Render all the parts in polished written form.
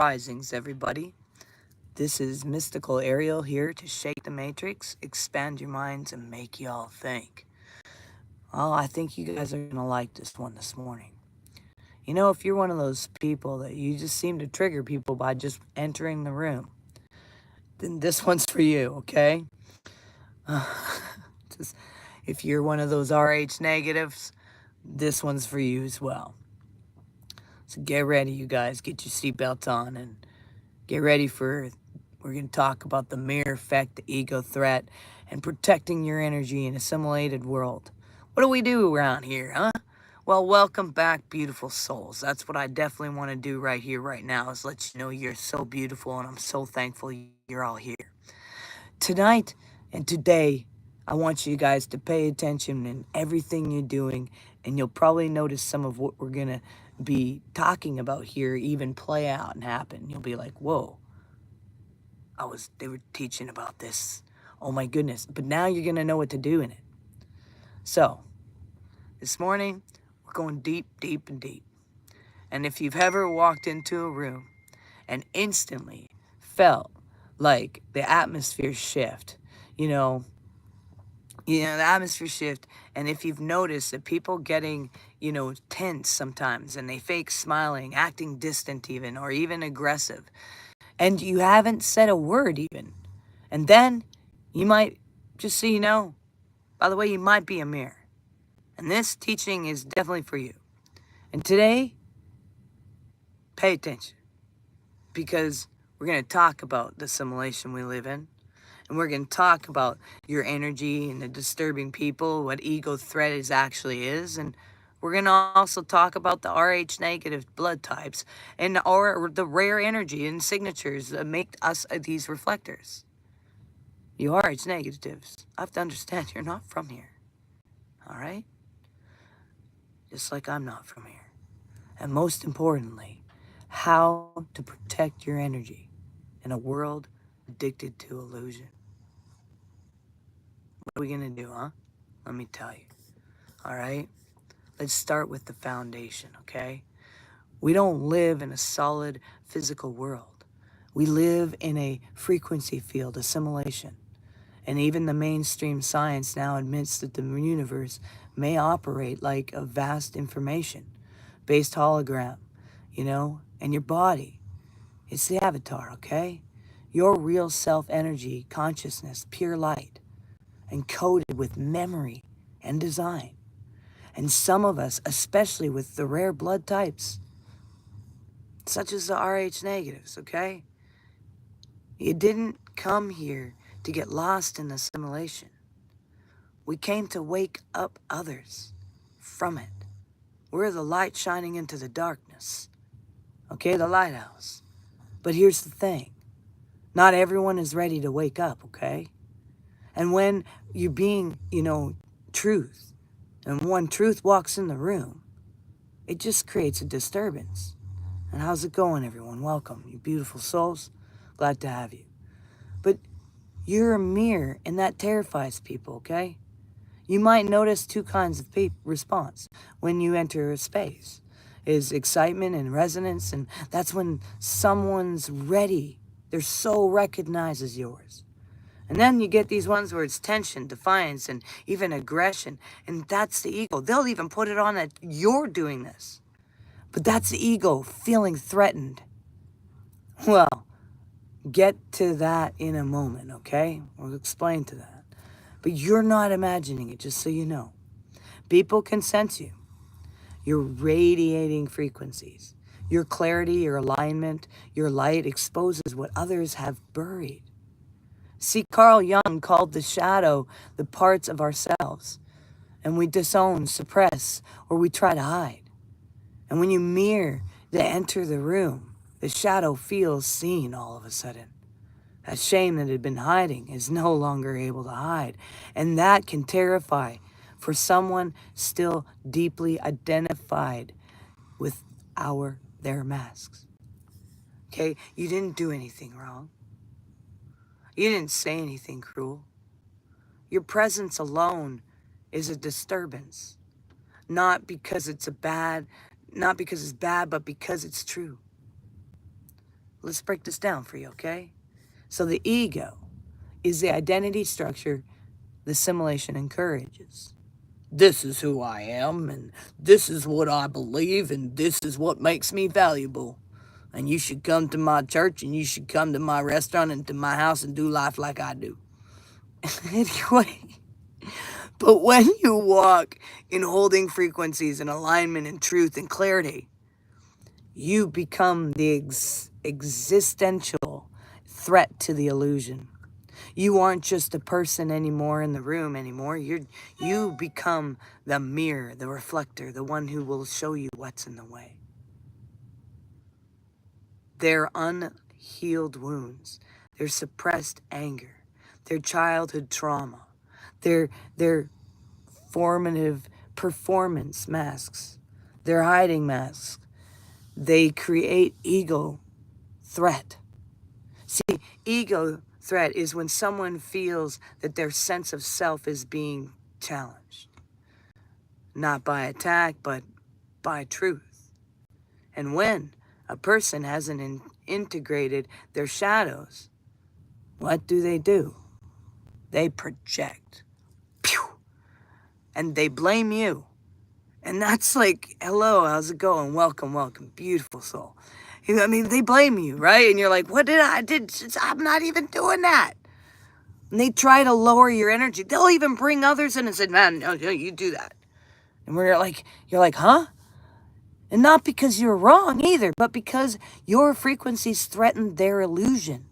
Risings, everybody. This is Mystical Ariel here to shake the matrix, expand your minds, and make y'all think. Oh, I think you guys are going to like this one this morning. You know, if you're one of those people that you just seem to trigger people by just entering the room, then this one's for you, okay? Just, if you're one of those RH negatives, this one's for you as well. So get ready, you guys. Get your seatbelts on and get ready for, we're going to talk about the mirror effect, the ego threat, and protecting your energy in a assimilated world. What do we do around here, huh? Well, welcome back, beautiful souls. That's what I definitely want to do right here, right now, is let you know you're so beautiful, and I'm so thankful you're all here. Tonight and today, I want you guys to pay attention in everything you're doing, and you'll probably notice some of what we're going to be talking about here even play out and happen. You'll be like, whoa, they were teaching about this. Oh my goodness. But now you're going to know what to do in it. So, this morning, we're going deep, deep, and deep. And if you've ever walked into a room and instantly felt like the atmosphere shift, the atmosphere shift, and if you've noticed that people getting, tense sometimes, and they fake smiling, acting distant even, or even aggressive, and you haven't said a word even, and then you might, just so you know, by the way, you might be a mirror. And this teaching is definitely for you. And today, pay attention, because we're going to talk about the simulation we live in. And we're going to talk about your energy and the disturbing people, what ego threat actually is. And we're going to also talk about the RH negative blood types and or the rare energy and signatures that make us these reflectors. You RH negatives, I have to understand you're not from here. All right? Just like I'm not from here. And most importantly, how to protect your energy in a world addicted to illusion. What are we going to do, huh? Let me tell you. All right? Let's start with the foundation, okay? We don't live in a solid physical world. We live in a frequency field, assimilation. And even the mainstream science now admits that the universe may operate like a vast information-based hologram, and your body. It's the avatar, okay? Your real self-energy, consciousness, pure light, encoded with memory and design. And some of us, especially with the rare blood types, such as the RH negatives, okay? You didn't come here to get lost in assimilation. We came to wake up others from it. We're the light shining into the darkness, okay? The lighthouse. But here's the thing. Not everyone is ready to wake up, okay? And when you're being, truth, and one truth walks in the room, it just creates a disturbance. And how's it going, everyone? Welcome, you beautiful souls. Glad to have you. But you're a mirror, and that terrifies people, okay? You might notice two kinds of response when you enter a space. Is excitement and resonance, and that's when someone's ready. Their soul recognizes yours. And then you get these ones where it's tension, defiance, and even aggression, and that's the ego. They'll even put it on that you're doing this. But that's the ego feeling threatened. Well, get to that in a moment, okay? We'll explain to that. But you're not imagining it, just so you know. People can sense you. You're radiating frequencies. Your clarity, your alignment, your light exposes what others have buried. See, Carl Jung called the shadow the parts of ourselves, and we disown, suppress, or we try to hide. And when you mirror to enter the room, the shadow feels seen all of a sudden. That shame that had been hiding is no longer able to hide. And that can terrify for someone still deeply identified with their masks. Okay? You didn't do anything wrong. You didn't say anything cruel. Your presence alone is a disturbance. Not because it's bad, but because it's true. Let's break this down for you, okay? So the ego is the identity structure the simulation encourages. This is who I am, and this is what I believe, and this is what makes me valuable. And you should come to my church, and you should come to my restaurant and to my house and do life like I do. Anyway, but when you walk in holding frequencies and alignment and truth and clarity, you become the existential threat to the illusion. You aren't just a person anymore in the room anymore. You become the mirror, the reflector, the one who will show you what's in the way. Their unhealed wounds, their suppressed anger, their childhood trauma, their formative performance masks, their hiding masks, they create ego threat. See, ego threat is when someone feels that their sense of self is being challenged. Not by attack, but by truth. And when a person hasn't integrated their shadows, what do? They project. Pew! And they blame you. And that's like, hello, how's it going? Welcome, welcome, beautiful soul. I mean, they blame you, right? And you're like, what did I did? I'm not even doing that. And they try to lower your energy. They'll even bring others in and say, man, no, you do that. And you're like, huh? And not because you're wrong either, but because your frequencies threaten their illusion.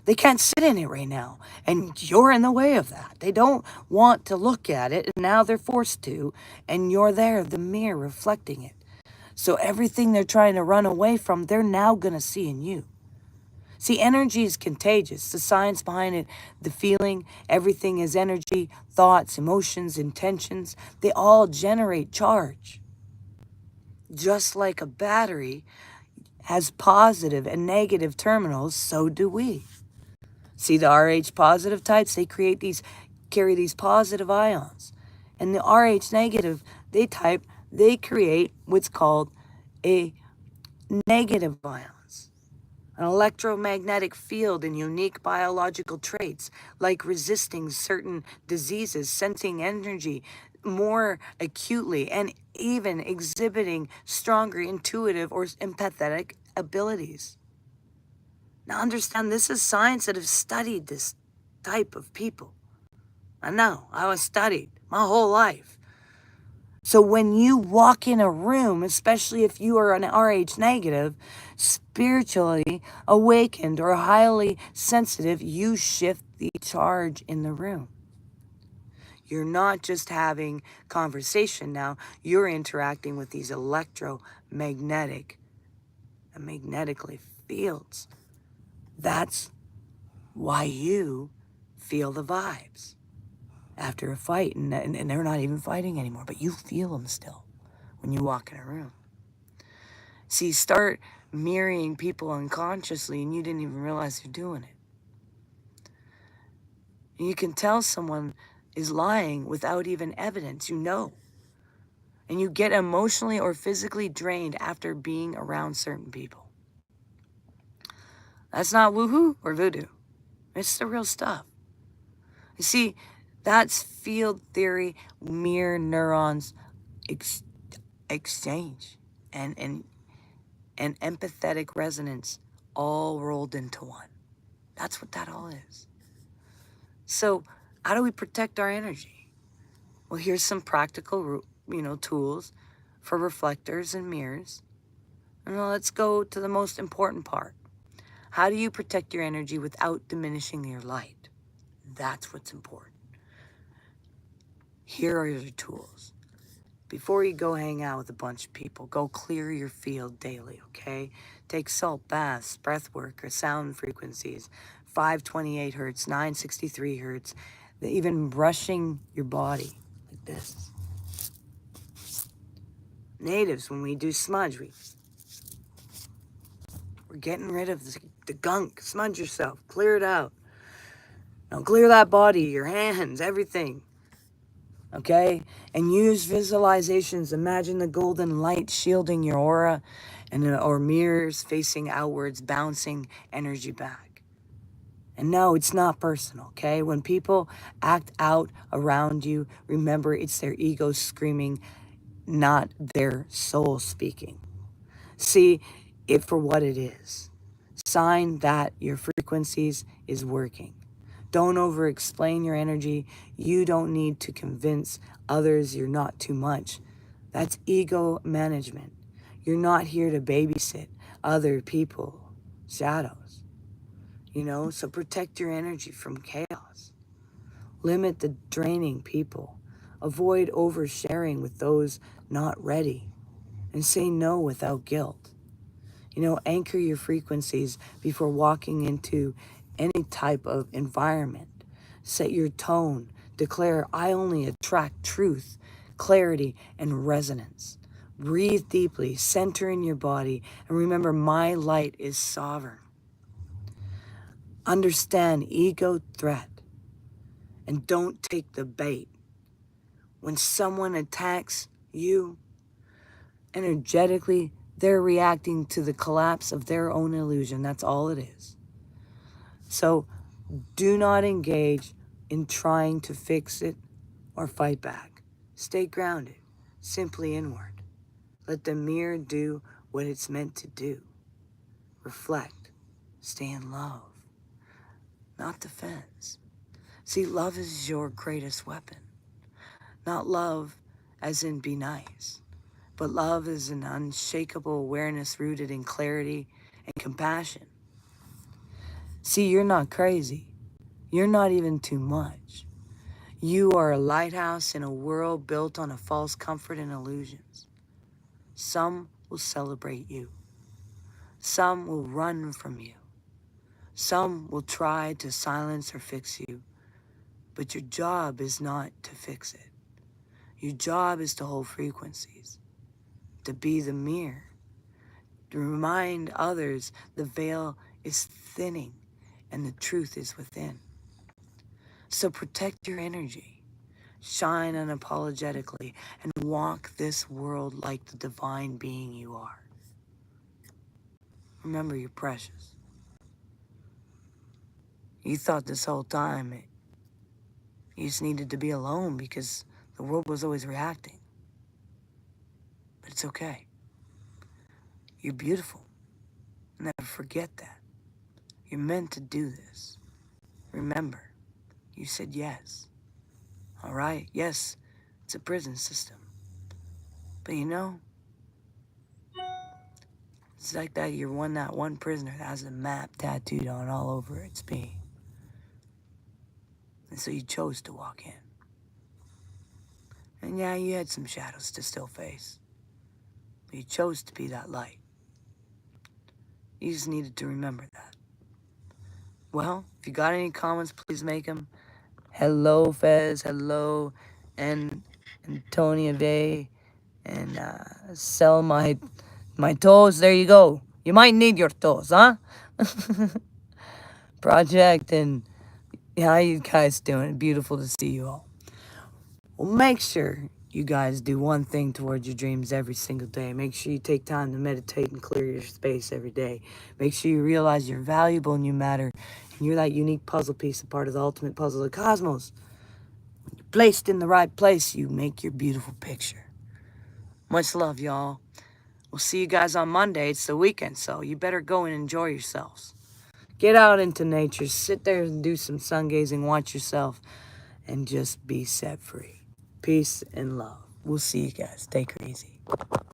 They can't sit in it right now, and you're in the way of that. They don't want to look at it, and now they're forced to, and you're there, the mirror reflecting it. So everything they're trying to run away from, they're now going to see in you. See, energy is contagious. The science behind it, the feeling, everything is energy, thoughts, emotions, intentions. They all generate charge. Just like a battery has positive and negative terminals, so do we. See, the RH positive types, they carry these positive ions. And the RH negative, they create what's called a negative ions. An electromagnetic field and unique biological traits like resisting certain diseases, sensing energy more acutely, and even exhibiting stronger intuitive or empathetic abilities. Now understand, this is science that have studied this type of people. I know, I was studied my whole life. So when you walk in a room, especially if you are an RH negative, spiritually awakened or highly sensitive, you shift the charge in the room. You're not just having conversation now, you're interacting with these magnetically fields. That's why you feel the vibes after a fight, and they're not even fighting anymore, but you feel them still when you walk in a room. See, start mirroring people unconsciously, and you didn't even realize you're doing it. And you can tell someone is lying without even evidence, you know. And you get emotionally or physically drained after being around certain people. That's not woohoo or voodoo. It's the real stuff. You see, that's field theory, mirror neurons exchange and empathetic resonance all rolled into one. That's what that all is. So how do we protect our energy? Well, here's some practical, tools for reflectors and mirrors. And let's go to the most important part. How do you protect your energy without diminishing your light? That's what's important. Here are your tools. Before you go hang out with a bunch of people, go clear your field daily, okay? Take salt baths, breath work, or sound frequencies, 528 hertz, 963 hertz, even brushing your body like this. Natives, when we do smudge, we're getting rid of the gunk. Smudge yourself, clear it out. Now clear that body, your hands, everything. Okay? And use visualizations. Imagine the golden light shielding your aura or mirrors facing outwards, bouncing energy back. And no, it's not personal, okay? When people act out around you, remember it's their ego screaming, not their soul speaking. See it for what it is. Sign that your frequencies is working. Don't over explain your energy. You don't need to convince others you're not too much. That's ego management. You're not here to babysit other people, shadows. So protect your energy from chaos. Limit the draining people. Avoid oversharing with those not ready. And say no without guilt. Anchor your frequencies before walking into any type of environment. Set your tone. Declare, I only attract truth, clarity, and resonance. Breathe deeply, center in your body, and remember, my light is sovereign. Understand ego threat, and don't take the bait. When someone attacks you, energetically, they're reacting to the collapse of their own illusion. That's all it is. So do not engage in trying to fix it or fight back. Stay grounded, simply inward. Let the mirror do what it's meant to do. Reflect. Stay in love, not defense. See, love is your greatest weapon. Not love as in be nice, but love is an unshakable awareness rooted in clarity and compassion. See, you're not crazy. You're not even too much. You are a lighthouse in a world built on a false comfort and illusions. Some will celebrate you. Some will run from you. Some will try to silence or fix you. But your job is not to fix it. Your job is to hold frequencies, to be the mirror, to remind others the veil is thinning and the truth is within. So protect your energy, shine unapologetically, and walk this world like the divine being you are. Remember, you're precious. You thought this whole time you just needed to be alone because the world was always reacting. But it's okay. You're beautiful. Never forget that. You're meant to do this. Remember, you said yes. All right? Yes, it's a prison system. But it's like that that one prisoner that has a map tattooed on all over its being. And so you chose to walk in. And yeah, you had some shadows to still face. But you chose to be that light. You just needed to remember that. Well, if you got any comments, please make them. Hello, Fez. Hello, and Antonia Day. And sell my toes. There you go. You might need your toes, huh? Project, and how you guys doing? Beautiful to see you all. Well, make sure you guys do one thing towards your dreams every single day. Make sure you take time to meditate and clear your space every day. Make sure you realize you're valuable and you matter. And you're that unique puzzle piece, a part of the ultimate puzzle of the cosmos. When you're placed in the right place, you make your beautiful picture. Much love, y'all. We'll see you guys on Monday. It's the weekend, so you better go and enjoy yourselves. Get out into nature. Sit there and do some sun gazing. Watch yourself. And just be set free. Peace and love. We'll see you guys. Take it easy.